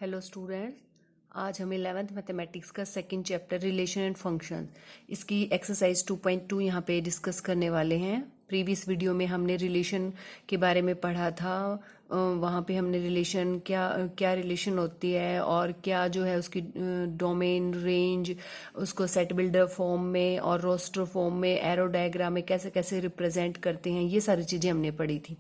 Hello students, आज हम 11th mathematics का second chapter relation and function इसकी एक्सरसाइज 2.2 यहाँ पे डिस्कस करने वाले हैं। प्रीवियस वीडियो में हमने रिलेशन के बारे में पढ़ा था। वहाँ पे हमने रिलेशन क्या क्या रिलेशन होती है और क्या जो है उसकी डोमेन रेंज, उसको सेट बिल्डर फॉर्म में और रोस्टर फॉर्म में एरो डायग्राम में कैसे कैसे रिप्रेजेंट करते हैं, ये सारी चीज़ें हमने पढ़ी थी।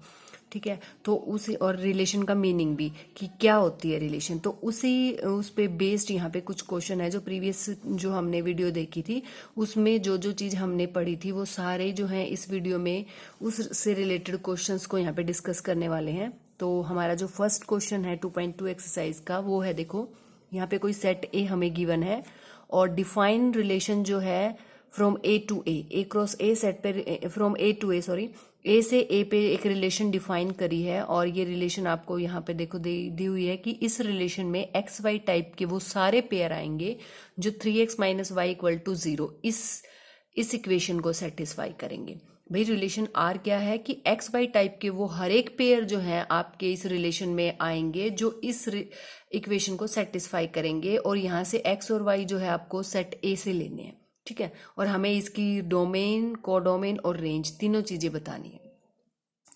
ठीक है, तो उसी और रिलेशन का मीनिंग भी कि क्या होती है रिलेशन, तो उस पे बेस्ड यहाँ पे कुछ क्वेश्चन है जो प्रीवियस जो हमने वीडियो देखी थी उसमें जो जो चीज़ हमने पढ़ी थी वो सारे जो हैं इस वीडियो में उससे रिलेटेड क्वेश्चंस को यहाँ पे डिस्कस करने वाले हैं। तो हमारा जो फर्स्ट क्वेश्चन है 2.2 एक्सरसाइज का वो है, देखो यहाँ पे कोई सेट ए हमें गिवन है और डिफाइन रिलेशन जो है from A to A cross A set पे from A to A sorry A से ए पे एक रिलेशन डिफाइन करी है और ये रिलेशन आपको यहाँ पे देखो दी हुई है कि इस रिलेशन में एक्स वाई टाइप के वो सारे पेयर आएंगे जो 3x minus Y equal to 0 इस इक्वेशन को सेटिस्फाई करेंगे। भाई रिलेशन आर क्या है कि एक्स वाई टाइप के वो हर एक पेयर जो है आपके इस रिलेशन में आएंगे जो इस इक्वेशन को सेटिस्फाई करेंगे और यहाँ से एक्स और वाई जो है आपको सेट ए से लेने हैं। ठीक है, और हमें इसकी डोमेन, कोडोमेन और रेंज तीनों चीजें बतानी है।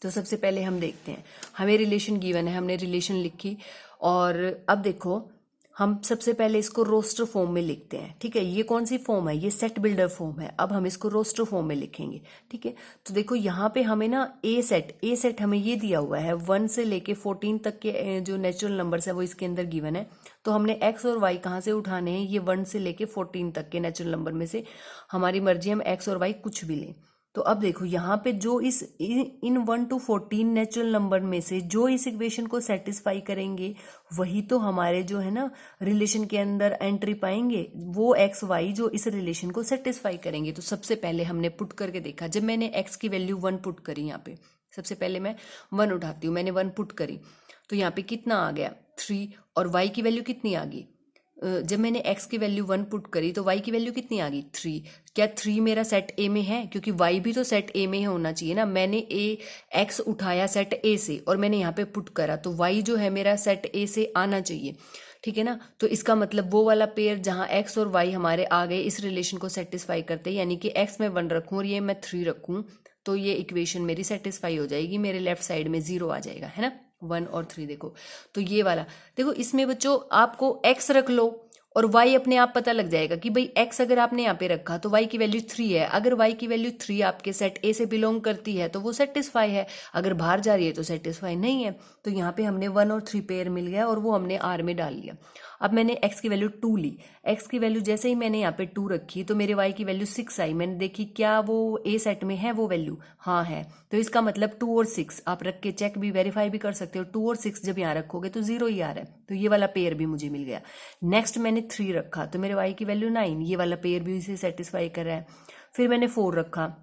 तो सबसे पहले हम देखते हैं, हमें रिलेशन गिवन है, हमने रिलेशन लिखी और अब देखो हम सबसे पहले इसको रोस्टर फॉर्म में लिखते हैं। ठीक है, ये कौन सी फॉर्म है, ये सेट बिल्डर फॉर्म है। अब हम इसको रोस्टर फॉर्म में लिखेंगे। ठीक है, तो देखो यहाँ पे हमें ना ए सेट हमें ये दिया हुआ है 1 से लेके 14 तक के जो नेचुरल नंबर्स है वो इसके अंदर गिवन है। तो हमने एक्स और वाई कहाँ से उठाने हैं, ये 1 से लेके 14 तक के नेचुरल नंबर में से हमारी मर्जी, हम एक्स और वाई कुछ भी लें। तो अब देखो यहाँ पे जो इन 1 to 14 नेचुरल नंबर में से जो इस इक्वेशन को सेटिस्फाई करेंगे वही तो हमारे जो है ना रिलेशन के अंदर एंट्री पाएंगे, वो एक्स वाई जो इस रिलेशन को सेटिस्फाई करेंगे। तो सबसे पहले हमने पुट करके देखा, जब मैंने एक्स की वैल्यू 1 पुट करी, यहाँ पे सबसे पहले मैं 1 उठाती हूँ, मैंने 1 पुट करी तो यहाँ पे कितना आ गया 3 और वाई की वैल्यू कितनी आ गई, जब मैंने x की वैल्यू 1 पुट करी तो y की वैल्यू कितनी आ गई 3। क्या 3 मेरा सेट ए में है, क्योंकि y भी तो सेट ए में होना चाहिए ना। मैंने x उठाया सेट ए से और मैंने यहाँ पे पुट करा तो y जो है मेरा सेट ए से आना चाहिए। ठीक है ना, तो इसका मतलब वो वाला पेयर जहाँ x और y हमारे आ गए इस रिलेशन को सेटिस्फाई करते हैं, यानी कि x में 1 रखूँ और ये मैं 3 रखूँ तो ये इक्वेशन मेरी सेटिस्फाई हो जाएगी, मेरे लेफ्ट साइड में 0 आ जाएगा, है ना। 1 और 3 देखो, तो ये वाला देखो, इसमें बच्चों आपको x रख लो और y अपने आप पता लग जाएगा कि भाई x अगर आपने यहाँ पे रखा तो y की वैल्यू 3 है। अगर y की वैल्यू 3 आपके सेट ए से बिलोंग करती है तो वो सेटिस्फाई है, अगर बाहर जा रही है तो सेटिस्फाई नहीं है। तो यहाँ पे हमने 1 और 3 पेयर मिल गया और वो हमने r में डाल लिया। अब मैंने x की वैल्यू 2 ली, x की वैल्यू जैसे ही मैंने यहाँ पे 2 रखी तो मेरे y की वैल्यू 6 आई। मैंने देखी क्या वो a सेट में है वो वैल्यू, हाँ है, तो इसका मतलब 2 और 6 आप रख के चेक भी वेरीफाई भी कर सकते हो। 2 और 6 जब यहाँ रखोगे तो 0 ही आ रहा है, तो ये वाला पेयर भी मुझे मिल गया। नेक्स्ट मैंने 3 रखा तो मेरे y की वैल्यू 9, ये वाला पेयर भी इसे सेटिस्फाई कर रहा है। फिर मैंने 4 रखा,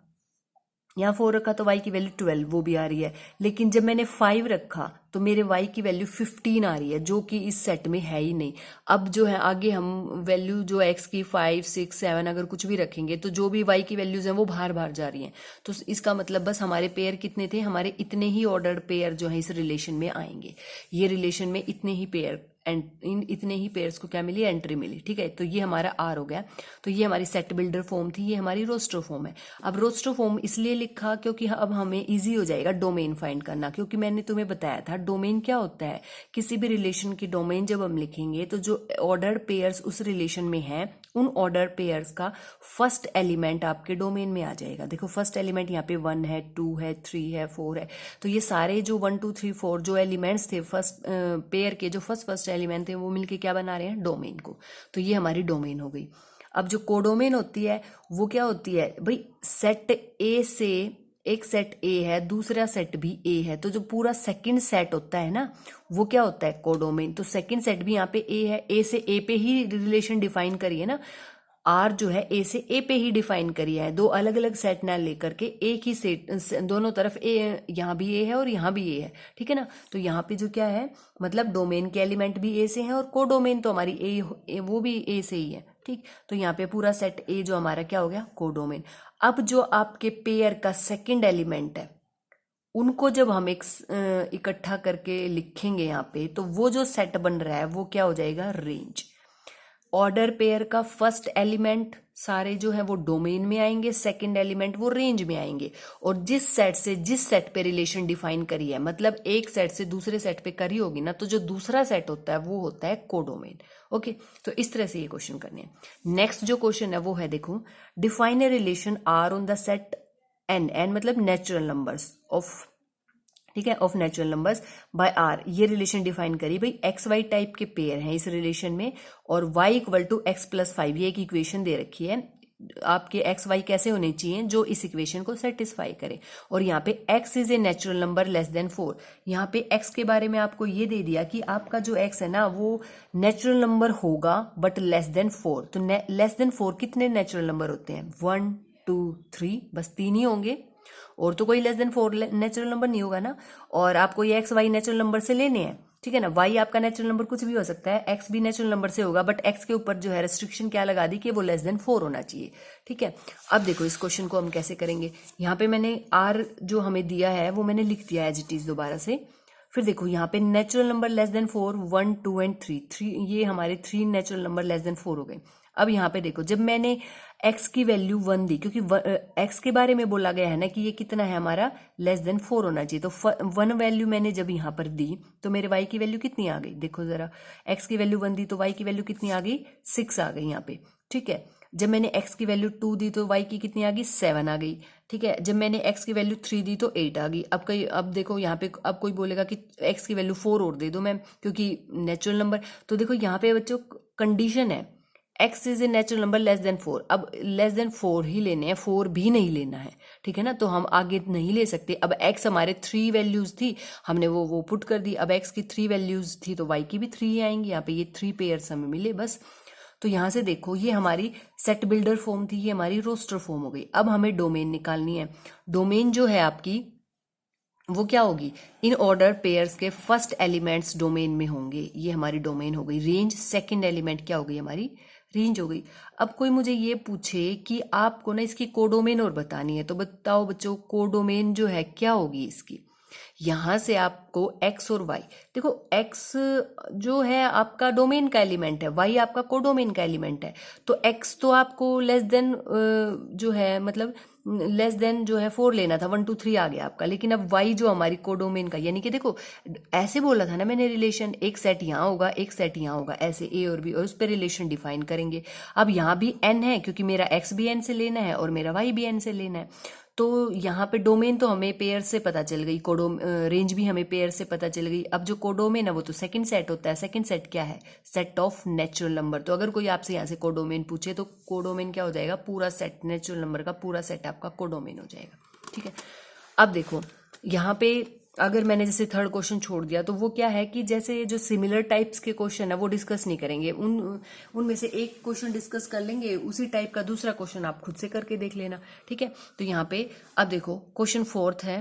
यहाँ 4 रखा तो y की वैल्यू 12, वो भी आ रही है। लेकिन जब मैंने 5 रखा तो मेरे y की वैल्यू 15 आ रही है, जो कि इस सेट में है ही नहीं। अब जो है आगे हम वैल्यू जो x की 5, 6, 7 अगर कुछ भी रखेंगे तो जो भी y की वैल्यूज हैं वो बाहर बाहर जा रही हैं। तो इसका मतलब बस हमारे पेयर कितने थे, हमारे इतने ही ऑर्डर्ड पेयर जो है इस रिलेशन में आएंगे। ये रिलेशन में इतने ही पेयर एंड इन इतने ही पेयर्स को क्या मिली, एंट्री मिली। ठीक है, तो ये हमारा आर हो गया। तो ये हमारी सेट बिल्डर फॉर्म थी, ये हमारी रोस्टर फॉर्म है। अब रोस्टर फॉर्म इसलिए लिखा क्योंकि अब हमें इजी हो जाएगा डोमेन फाइंड करना, क्योंकि मैंने तुम्हें बताया था डोमेन क्या होता है। किसी भी रिलेशन की डोमेन जब हम लिखेंगे तो जो ऑर्डर्ड पेयर्स उस रिलेशन में हैं उन ऑर्डर पेयर्स का फर्स्ट एलिमेंट आपके डोमेन में आ जाएगा। देखो फर्स्ट एलिमेंट यहाँ पे 1 है, 2 है, 3 है, 4 है, तो ये सारे जो 1 2 3 4 जो एलिमेंट्स थे फर्स्ट पेयर के, जो फर्स्ट एलिमेंट थे वो मिलके क्या बना रहे हैं, डोमेन को। तो ये हमारी डोमेन हो गई। अब जो कोडोमेन होती है वो क्या होती है भाई, सेट ए से एक सेट ए है, दूसरा सेट भी ए है, तो जो पूरा सेकंड सेट होता है ना वो क्या होता है, कोडोमेन। तो सेकंड सेट भी यहाँ पे ए है, ए से ए पे ही रिलेशन डिफाइन करिए ना, आर जो है ए से ए पे ही डिफाइन करिए है, दो अलग अलग सेट ना लेकर के एक ही सेट, दोनों तरफ ए, यहाँ भी ए है और यहाँ भी ए है। ठीक है ना, तो यहाँ पे जो क्या है मतलब डोमेन के एलिमेंट भी ए से हैं और कोडोमेन तो हमारी ए वो भी ए से ही है। ठीक, तो यहाँ पे पूरा सेट ए जो हमारा क्या हो गया, कोडोमेन। अब जो आपके पेयर का सेकंड एलिमेंट है उनको जब हम एक इकट्ठा करके लिखेंगे यहाँ पे, तो वो जो सेट बन रहा है वो क्या हो जाएगा, रेंज। ऑर्डर पेयर का फर्स्ट एलिमेंट सारे जो है वो डोमेन में आएंगे, सेकंड एलिमेंट वो रेंज में आएंगे। और जिस सेट से जिस सेट पे रिलेशन डिफाइन करी है, मतलब एक सेट से दूसरे सेट पे करी होगी ना, तो जो दूसरा सेट होता है वो होता है कोडोमेन। ओके, तो इस तरह से ये क्वेश्चन करने हैं। नेक्स्ट जो क्वेश्चन है वो है, देखो, define a relation R on the set N, N मतलब नेचुरल नंबर्स ऑफ, ठीक है, of natural numbers by R. ये रिलेशन डिफाइन करी भाई, एक्स वाई टाइप के पेयर हैं इस रिलेशन में, और y equal to x plus 5, ये एक इक्वेशन दे रखी है। आपके एक्स वाई कैसे होने चाहिए जो इस इक्वेशन को सेटिस्फाई करे। और यहाँ पे x is a natural number less then 4। यहाँ पे एक्स के बारे में आपको ये दे दिया कि आपका जो एक्स है ना वो नेचुरल नंबर होगा बट लेस देन 4। तो लेस देन 4 कितने नेचुरल नंबर होते हैं, 1 2 3, बस 3 ही होंगे, और तो कोई लेस देन 4 नेचुरल नंबर नहीं होगा ना। और आपको ये एक्स वाई नेचुरल नंबर से लेने हैं, ठीक है ना। वाई आपका नेचुरल नंबर कुछ भी हो सकता है, एक्स भी नेचुरल नंबर से होगा, बट एक्स के ऊपर जो है रेस्ट्रिक्शन क्या लगा दी कि वो लेस देन 4 होना चाहिए, ठीक है। अब देखो इस क्वेश्चन को हम कैसे करेंगे। यहाँ पे मैंने आर जो हमें दिया है वो मैंने लिख दिया एज इट इज दोबारा से। फिर देखो यहाँ पे natural number less then 4, 1 2 and 3, ये हमारे 3 नेचुरल नंबर लेस देन 4 हो गए। अब यहाँ पे देखो, जब मैंने x की वैल्यू 1 दी, क्योंकि x के बारे में बोला गया है ना कि ये कितना है हमारा, लेस देन 4 होना चाहिए, तो 1 वैल्यू मैंने जब यहाँ पर दी तो मेरे y की वैल्यू कितनी आ गई, देखो जरा, x की वैल्यू 1 दी तो y की वैल्यू कितनी आ गई, 6 आ गई यहाँ पे, ठीक है। जब मैंने x की वैल्यू 2 दी तो y की कितनी आ गई, 7 आ गई, ठीक है। जब मैंने x की वैल्यू 3 दी तो 8 आ गई। अब देखो यहाँ पे, अब कोई बोलेगा कि x की वैल्यू 4 और दे दो मैम, क्योंकि नेचुरल नंबर, तो देखो यहाँ पे बच्चों कंडीशन है, x is a natural number less then 4। अब लेस देन 4 ही लेने हैं, 4 भी नहीं लेना है, ठीक है ना। तो हम आगे नहीं ले सकते। अब x हमारे 3 वैल्यूज थी, हमने वो पुट कर दी। अब x की 3 वैल्यूज थी तो y की भी 3 ही आएंगी। यहाँ पे ये 3 पेयर्स हमें मिले बस। तो यहाँ से देखो, ये हमारी सेट बिल्डर फॉर्म थी, ये हमारी रोस्टर फॉर्म हो गई। अब हमें डोमेन निकालनी है। डोमेन जो है आपकी वो क्या होगी, इन ऑर्डर पेयर्स के फर्स्ट एलिमेंट्स डोमेन में होंगे, ये हमारी डोमेन हो गई। रेंज सेकंड एलिमेंट क्या हो गई, हमारी रेंज हो गई। अब कोई मुझे ये पूछे कि आपको ना इसकी कोडोमेन और बतानी है, तो बताओ बच्चों कोडोमेन जो है क्या होगी इसकी। यहां से आपको x और y, देखो x जो है आपका डोमेन का एलिमेंट है, y आपका कोडोमेन का एलिमेंट है। तो x तो आपको लेस देन जो है, मतलब लेस देन जो है 4 लेना था, 1 2 3 आ गया आपका। लेकिन अब y जो हमारी कोडोमेन का, यानी कि देखो ऐसे बोला था ना मैंने रिलेशन, एक सेट यहाँ होगा एक सेट यहाँ होगा, ऐसे a और b, और उस पर रिलेशन डिफाइन करेंगे। अब यहाँ भी n है, क्योंकि मेरा x भी n से लेना है और मेरा y भी n से लेना है। तो यहाँ पे डोमेन तो हमें पेयर से पता चल गई, रेंज भी हमें पेयर से पता चल गई। अब जो कोडोमेन है वो तो सेकंड सेट होता है। सेकंड सेट क्या है, सेट ऑफ नेचुरल नंबर। तो अगर कोई आपसे यहाँ से कोडोमेन पूछे तो कोडोमेन क्या हो जाएगा, पूरा सेट, नेचुरल नंबर का पूरा सेट आपका कोडोमेन हो जाएगा, ठीक है। अब देखो यहाँ पे अगर मैंने जैसे थर्ड क्वेश्चन छोड़ दिया तो वो क्या है कि जैसे जो सिमिलर टाइप्स के क्वेश्चन है वो डिस्कस नहीं करेंगे, उनमें से एक क्वेश्चन डिस्कस कर लेंगे, उसी टाइप का दूसरा क्वेश्चन आप खुद से करके देख लेना, ठीक है। तो यहाँ पे अब देखो क्वेश्चन फोर्थ है,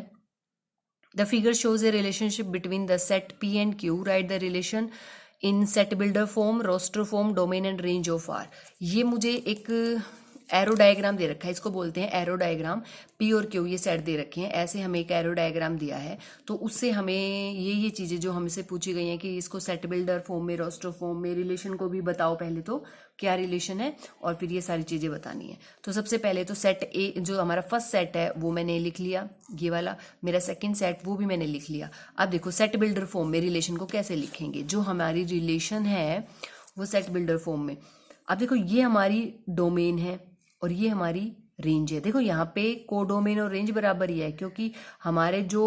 the figure shows a relationship between the set P and Q, write the relation in set builder form, roster form, domain and range of R। ये मुझे एक एरो डायग्राम दे रखा है, इसको बोलते हैं एरो डायग्राम। P और Q ये सेट दे रखे हैं, ऐसे हमें एक एरो डायग्राम दिया है। तो उससे हमें ये चीज़ें जो हमसे पूछी गई हैं कि इसको सेट बिल्डर फॉर्म में, रोस्टर फॉर्म में, रिलेशन को भी बताओ पहले तो क्या रिलेशन है, और फिर ये सारी चीज़ें बतानी है। तो सबसे पहले तो सेट ए जो हमारा फर्स्ट सेट है वो मैंने लिख लिया, ये वाला मेरा सेकंड सेट वो भी मैंने लिख लिया। अब देखो सेट बिल्डर फॉर्म में रिलेशन को कैसे लिखेंगे, जो हमारी रिलेशन है वो सेट बिल्डर फॉर्म में। अब देखो ये हमारी डोमेन है और ये हमारी रेंज है। देखो यहाँ पे कोडोमेन और रेंज बराबर ही है, क्योंकि हमारे जो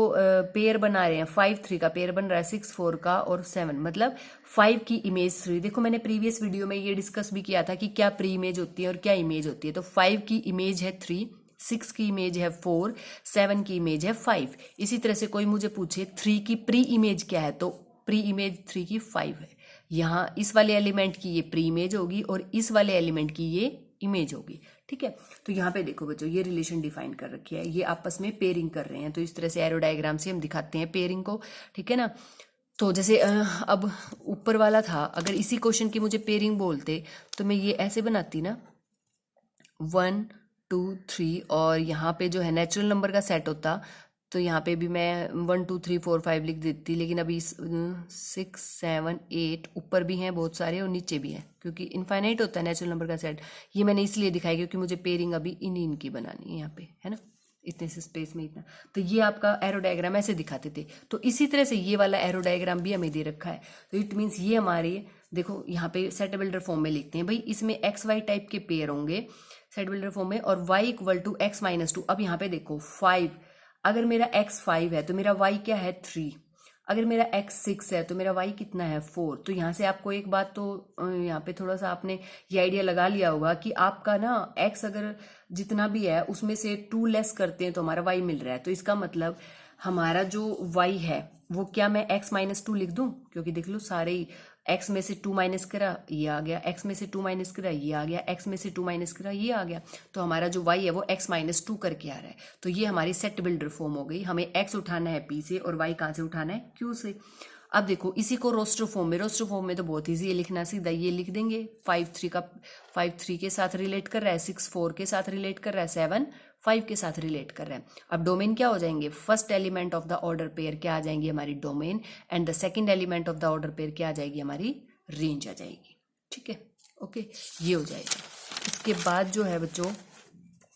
पेयर बना रहे हैं 5 3 का पेयर बन रहा है 6 4 का और 7, मतलब 5 की इमेज 3। देखो मैंने प्रीवियस वीडियो में ये डिस्कस भी किया था कि क्या प्री इमेज होती है और क्या इमेज होती है। तो 5 की इमेज है 3, 6 की इमेज है 4, 7 की इमेज है 5। इसी तरह से कोई मुझे पूछे 3 की प्री इमेज क्या है, तो प्री इमेज 3 की 5 है। यहाँ इस वाले एलिमेंट की ये प्री इमेज होगी और इस वाले एलिमेंट की ये इमेज होगी, ठीक है। तो यहाँ पे देखो बच्चों ये रिलेशन डिफाइन कर रखी है, ये आपस में पेयरिंग कर रहे हैं। तो इस तरह से एरो डायग्राम से हम दिखाते हैं पेयरिंग को, ठीक है ना। तो जैसे अब ऊपर वाला था, अगर इसी क्वेश्चन की मुझे पेयरिंग बोलते तो मैं ये ऐसे बनाती ना, 1 2 3, और यहाँ पे जो है नेचुरल नंबर का सेट होता तो यहाँ पे भी मैं 1 2 3 4 5 लिख देती, लेकिन अभी 6 7 8 ऊपर भी हैं बहुत सारे और नीचे भी हैं, क्योंकि इनफाइनाइट होता है नेचुरल नंबर का सेट। ये मैंने इसलिए दिखाया क्योंकि मुझे पेयरिंग अभी इनकी बनानी है यहाँ पे, है ना, इतने से स्पेस में इतना। तो ये आपका एरो डायग्राम ऐसे दिखाते थे। तो इसी तरह से ये वाला एरो डायग्राम भी हमें दे रखा है। तो इट मीन्स ये हमारे, देखो यहाँ पे सेट बिल्डर फॉर्म में लिखते हैं भाई, इसमें एक्स वाई टाइप के पेयर होंगे सेट बिल्डर फॉर्म में, और y equal to x minus 2। अब यहाँ पे देखो 5, अगर मेरा x 5 है तो मेरा y क्या है 3, अगर मेरा x 6 है तो मेरा y कितना है 4। तो यहाँ से आपको एक बात तो यहाँ पे थोड़ा सा आपने ये आइडिया लगा लिया होगा कि आपका ना x अगर जितना भी है उसमें से 2 लेस करते हैं तो हमारा y मिल रहा है। तो इसका मतलब हमारा जो y है वो क्या मैं x माइनस 2 लिख दूं, क्योंकि देख लो सारे ही x में से 2 माइनस करा ये आ गया, x में से 2 माइनस करा ये आ गया, x में से 2 माइनस करा ये आ गया। तो हमारा जो y है वो x माइनस 2 करके आ रहा है। तो ये हमारी सेट बिल्डर फॉर्म हो गई। हमें x उठाना है p से और y कहाँ से उठाना है q से। अब देखो इसी को रोस्टर फॉर्म में तो बहुत ईजी है लिखना, सीधा ये लिख देंगे। 5 3 के साथ रिलेट कर रहा है, 6 4 के साथ रिलेट कर रहा है, 7 5 के साथ रिलेट कर रहे हैं। अब डोमेन क्या हो जाएंगे, first element of the order pair क्या आ जाएंगी हमारी domain, and the second element of the order pair क्या आ जाएगी हमारी रेंज आ जाएगी। ठीक है, ओके, ये हो जाएगा। इसके बाद जो है बच्चों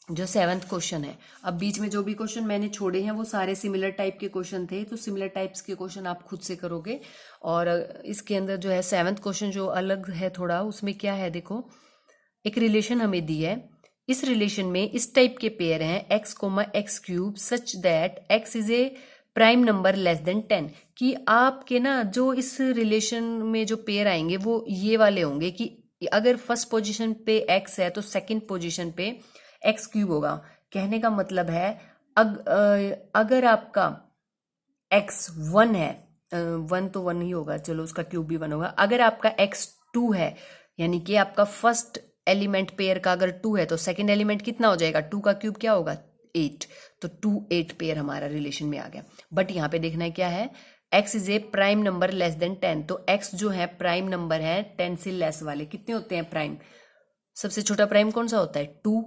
जो 7th क्वेश्चन है, अब बीच में जो भी क्वेश्चन मैंने छोड़े हैं वो सारे सिमिलर टाइप के क्वेश्चन थे, तो सिमिलर टाइप्स के क्वेश्चन आप खुद से करोगे। और इसके अंदर जो है 7th क्वेश्चन जो अलग है थोड़ा, उसमें क्या है देखो, एक रिलेशन हमें दी है, इस रिलेशन में इस टाइप के पेयर हैं x comma x cube such that x is a prime number less than 10, कि आपके ना जो इस रिलेशन में जो पेयर आएंगे वो ये वाले होंगे कि अगर फर्स्ट पोजीशन पे x है तो सेकंड पोजीशन पे एक्स क्यूब होगा। कहने का मतलब है अगर आपका x 1 है, 1 तो 1 ही होगा, चलो उसका क्यूब भी 1 होगा। अगर आपका x 2 है, यानी कि आपका फर्स्ट एलिमेंट पेयर का अगर 2 है तो सेकंड एलिमेंट कितना हो जाएगा, 2 का क्यूब क्या होगा 8। तो 2 8 पेयर हमारा रिलेशन में आ गया। बट यहाँ पे देखना है क्या है, x is a prime number less than 10। तो x जो है प्राइम नंबर है 10 से लेस वाले। कितने होते हैं प्राइम, सबसे छोटा प्राइम कौन सा होता है 2,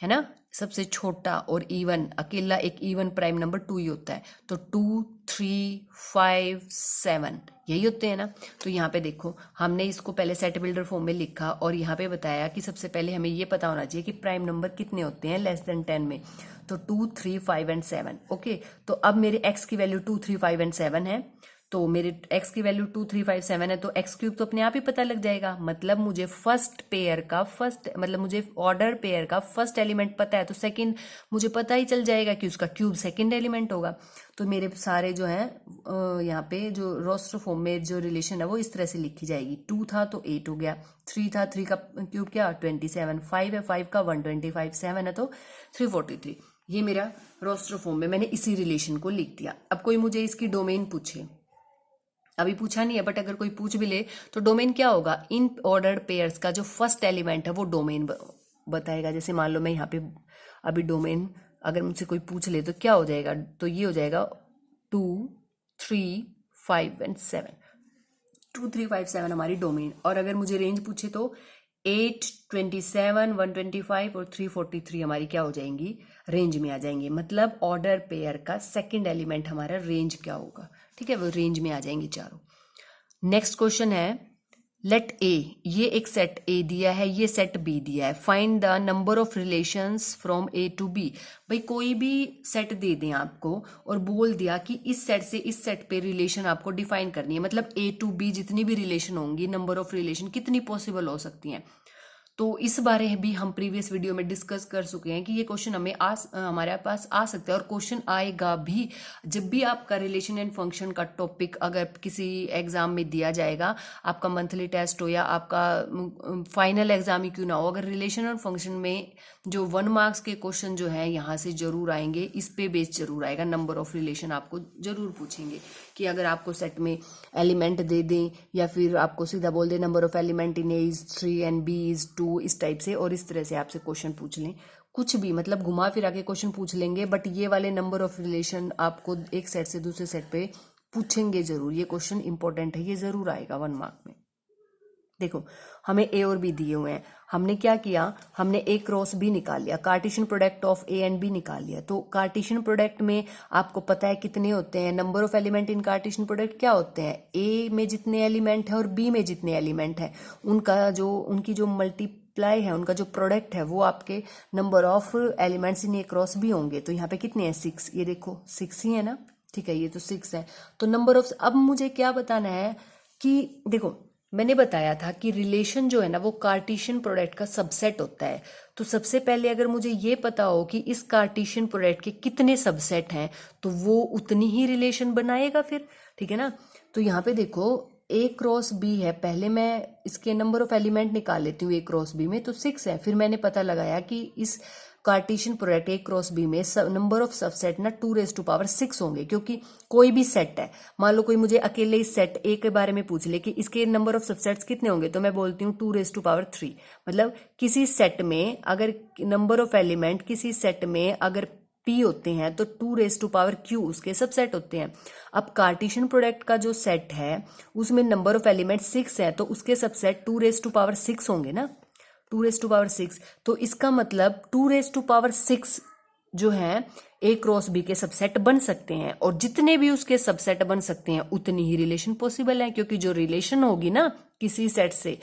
है ना, सबसे छोटा। और इवन अकेला एक इवन प्राइम नंबर 2 ही होता है। तो 2 3 5 7 यही होते हैं ना। तो यहाँ पे देखो हमने इसको पहले सेट बिल्डर फॉर्म में लिखा और यहाँ पे बताया कि सबसे पहले हमें ये पता होना चाहिए कि प्राइम नंबर कितने होते हैं लेस देन 10 में। तो 2 3 5 एंड 7। ओके, तो अब मेरे x की वैल्यू 2 3 5 एंड 7 है, तो मेरे x की वैल्यू 2 3 5 7 है, तो x क्यूब तो अपने आप ही पता लग जाएगा। मतलब मुझे फर्स्ट पेयर का मतलब मुझे ऑर्डर पेयर का फर्स्ट एलिमेंट पता है, तो सेकंड मुझे पता ही चल जाएगा कि उसका क्यूब सेकंड एलिमेंट होगा। तो मेरे सारे जो हैं यहाँ पे जो रोस्टर फॉर्म में जो रिलेशन है वो इस तरह से लिखी जाएगी। 2 था तो 8 हो गया, 3 था 3 का क्यूब क्या 27, 5 है 5 का 125, 7 है तो 343। ये मेरा रोस्टर फॉर्म में मैंने इसी रिलेशन को लिख दिया। अब कोई मुझे इसकी डोमेन पूछे, अभी पूछा नहीं है बट अगर कोई पूछ भी ले तो डोमेन क्या होगा, इन ऑर्डर्ड पेयर्स का जो फर्स्ट एलिमेंट है वो डोमेन बताएगा। जैसे मान लो मैं यहाँ पे अभी डोमेन अगर मुझसे कोई पूछ ले तो क्या हो जाएगा, तो ये हो जाएगा 2 3 5 एंड 7। 2 3 5 7 हमारी डोमेन। और अगर मुझे रेंज पूछे तो 8 27 125 और 343 हमारी क्या हो जाएंगी, रेंज में आ जाएंगे। मतलब ऑर्डर पेयर का सेकंड एलिमेंट हमारा रेंज क्या होगा, ठीक है, वो रेंज में आ जाएंगे चारों। नेक्स्ट क्वेश्चन है लेट ए, ये एक सेट ए दिया है, ये सेट बी दिया है, find the number of relations from A to B. भाई कोई भी सेट दे दें आपको और बोल दिया कि इस सेट से इस सेट पे रिलेशन आपको डिफाइन करनी है, मतलब ए टू बी जितनी भी रिलेशन होंगी, नंबर ऑफ रिलेशन कितनी पॉसिबल हो सकती हैं। तो इस बारे में भी हम प्रीवियस वीडियो में डिस्कस कर चुके हैं कि ये क्वेश्चन हमारे पास आ सकता है और क्वेश्चन आएगा भी। जब भी आपका रिलेशन एंड फंक्शन का टॉपिक अगर किसी एग्जाम में दिया जाएगा, आपका मंथली टेस्ट हो या आपका फाइनल एग्जाम ही क्यों ना हो, अगर रिलेशन और फंक्शन में जो 1 मार्क्स के क्वेश्चन जो है यहाँ से जरूर आएंगे, इस पे बेस जरूर आएगा। नंबर ऑफ रिलेशन आपको जरूर पूछेंगे कि अगर आपको सेट में एलिमेंट दे दें या फिर आपको सीधा बोल दें number of element in A is 3 and B is 2, इस टाइप से, और इस तरह से आपसे क्वेश्चन पूछ लें, कुछ भी मतलब घुमा फिरा के क्वेश्चन पूछ लेंगे। बट ये वाले नंबर ऑफ रिलेशन आपको एक सेट से दूसरे सेट पे पूछेंगे जरूर। ये क्वेश्चन इंपॉर्टेंट है, ये जरूर आएगा 1 मार्क में। देखो हमें ए और बी दिए हुए हैं, हमने क्या किया, हमने ए क्रॉस बी निकाल लिया, Cartesian product of A and B निकाल लिया। तो कार्टेशियन प्रोडक्ट में आपको पता है कितने होते हैं, number of element in Cartesian product क्या होते हैं, ए में जितने एलिमेंट है और बी में जितने एलिमेंट है उनकी जो मल्टीप्लाई है, उनका जो प्रोडक्ट है वो आपके number of elements in A cross B होंगे। तो यहाँ पे कितने हैं, 6, ये देखो 6 ही है ना, ठीक है, ये तो 6 है। तो नंबर ऑफ, अब मुझे क्या बताना है कि देखो मैंने बताया था कि रिलेशन जो है ना वो कार्टेशियन प्रोडक्ट का सबसेट होता है। तो सबसे पहले अगर मुझे ये पता हो कि इस कार्टेशियन प्रोडक्ट के कितने सबसेट हैं तो वो उतनी ही रिलेशन बनाएगा फिर, ठीक है ना। तो यहाँ पे देखो ए क्रॉस बी है, पहले मैं इसके नंबर ऑफ एलिमेंट निकाल लेती हूँ ए क्रॉस बी में, तो 6 है। फिर मैंने पता लगाया कि इस cartesian product A cross B में नंबर ऑफ सबसेट ना 2⁶ होंगे, क्योंकि कोई भी सेट है, मान लो कोई मुझे अकेले इस सेट ए के बारे में पूछ ले कि इसके नंबर ऑफ सबसेट्स कितने होंगे, तो मैं बोलती हूँ 2⁻3। मतलब किसी सेट में अगर नंबर ऑफ एलिमेंट किसी सेट में अगर p होते हैं तो 2⁻q उसके सबसेट होते हैं। अब कार्टेशियन प्रोडक्ट का जो सेट है उसमें नंबर ऑफ एलिमेंट 6 है, तो उसके सबसेट 2⁻6 होंगे ना, 2⁻6। तो इसका मतलब 2⁻6 जो है ए क्रॉस बी के सबसेट बन सकते हैं, और जितने भी उसके सबसेट बन सकते हैं उतनी ही रिलेशन पॉसिबल है, क्योंकि जो रिलेशन होगी ना किसी सेट से,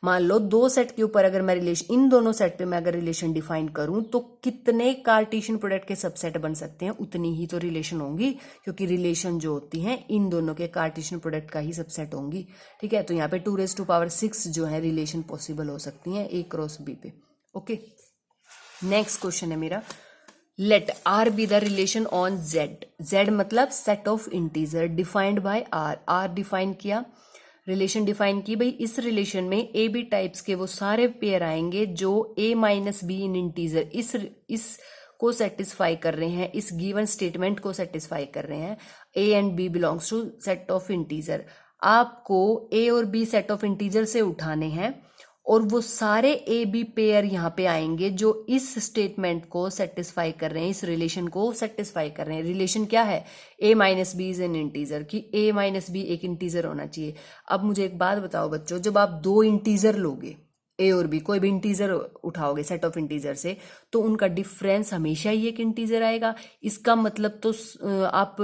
मान लो 2 सेट के ऊपर अगर मैं रिलेशन, इन दोनों सेट पे मैं अगर रिलेशन डिफाइन करूं तो कितने कार्टेशियन प्रोडक्ट के सबसेट बन सकते हैं, उतनी ही तो रिलेशन होंगी, क्योंकि रिलेशन जो होती है इन दोनों के कार्टेशियन प्रोडक्ट का ही सबसेट होंगी, ठीक है। तो यहाँ पे 2⁻6 जो है रिलेशन पॉसिबल हो सकती है ए क्रॉस बी पे। ओके, नेक्स्ट क्वेश्चन है मेरा, let R be the relation on Z. Z मतलब set of integer defined by R. R define किया, रिलेशन डिफाइन की, भाई इस रिलेशन में ए बी टाइप्स के वो सारे पेयर आएंगे जो a minus be in integer इस को सेटिस्फाई कर रहे हैं, इस गिवन स्टेटमेंट को सेटिस्फाई कर रहे हैं। a and b belongs to set of integer. आपको a और b सेट ऑफ इंटीजर से उठाने हैं, और वो सारे ए बी पेयर यहाँ पे आएंगे जो इस स्टेटमेंट को सेटिस्फाई कर रहे हैं, इस रिलेशन को सेटिस्फाई कर रहे हैं। रिलेशन क्या है, A minus B is an integer, कि ए माइनस बी एक इंटीजर होना चाहिए। अब मुझे एक बात बताओ बच्चों, जब आप 2 इंटीजर लोगे, ए और बी कोई भी इंटीजर उठाओगे सेट ऑफ इंटीजर से, तो उनका डिफरेंस हमेशा ही एक इंटीजर आएगा। इसका मतलब तो आप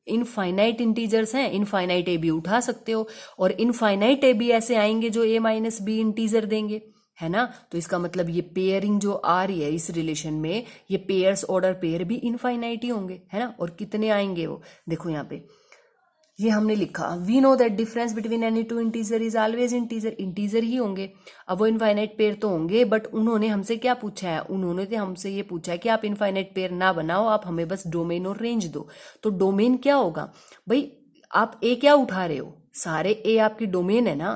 इनफाइनाइट इंटीजर्स हैं, इनफाइनाइट ए बी उठा सकते हो, और इनफाइनाइट ए बी ऐसे आएंगे जो ए माइनस बी इंटीजर देंगे, है ना। तो इसका मतलब ये पेयरिंग जो आ रही है इस रिलेशन में, ये पेयर्स ऑर्डर पेयर भी इनफाइनाइट ही होंगे, है ना। और कितने आएंगे वो देखो यहाँ पे, ये हमने लिखा, we know that difference between any two integer is always integer. Integer ही होंगे, अब वो इनफाइनाइट पेयर तो होंगे, बट उन्होंने हमसे क्या पूछा है, उन्होंने तो हमसे ये पूछा है कि आप इनफाइनाइट पेयर ना बनाओ, आप हमें बस डोमेन और रेंज दो। तो डोमेन क्या होगा भाई, आप ए क्या उठा रहे हो, सारे ए आपकी डोमेन है ना,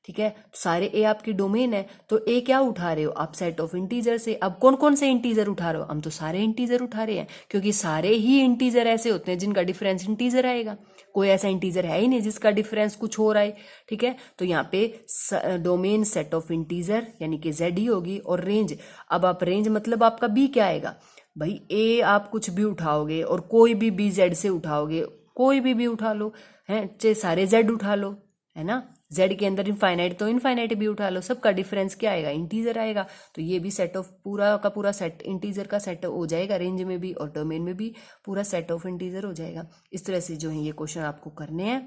ठीक है, सारे ए आपकी डोमेन है, तो ए क्या उठा रहे हो आप, सेट ऑफ इंटीजर से। अब कौन कौन से इंटीजर उठा रहे हो, हम तो सारे इंटीजर उठा रहे हैं, क्योंकि सारे ही इंटीजर ऐसे होते हैं जिनका डिफरेंस इंटीजर आएगा, कोई ऐसा इंटीजर है ही नहीं जिसका डिफरेंस कुछ हो रहा है, ठीक है। तो यहाँ पे डोमेन सेट ऑफ इंटीजर यानी कि जेड ही होगी, और रेंज, अब आप रेंज मतलब आपका बी क्या आएगा भाई, ए आप कुछ भी उठाओगे और कोई भी बी जेड से उठाओगे, कोई भी उठा लो, है चाहे सारे जेड उठा लो, है ना। जेड के अंदर इनफाइनाइट तो इनफाइनाइट भी उठा लो, सबका डिफरेंस क्या आएगा, इंटीजर आएगा। तो ये भी सेट ऑफ पूरा का पूरा सेट इंटीजर का सेट हो जाएगा, रेंज में भी और डोमेन में भी पूरा सेट ऑफ इंटीजर हो जाएगा। इस तरह से जो है ये क्वेश्चन आपको करने हैं।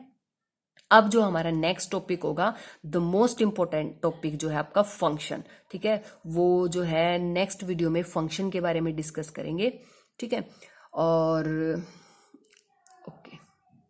अब जो हमारा नेक्स्ट टॉपिक होगा, द मोस्ट इंपॉर्टेंट टॉपिक जो है आपका फंक्शन, ठीक है, वो जो है नेक्स्ट वीडियो में फंक्शन के बारे में डिस्कस करेंगे, ठीक है। और ओके।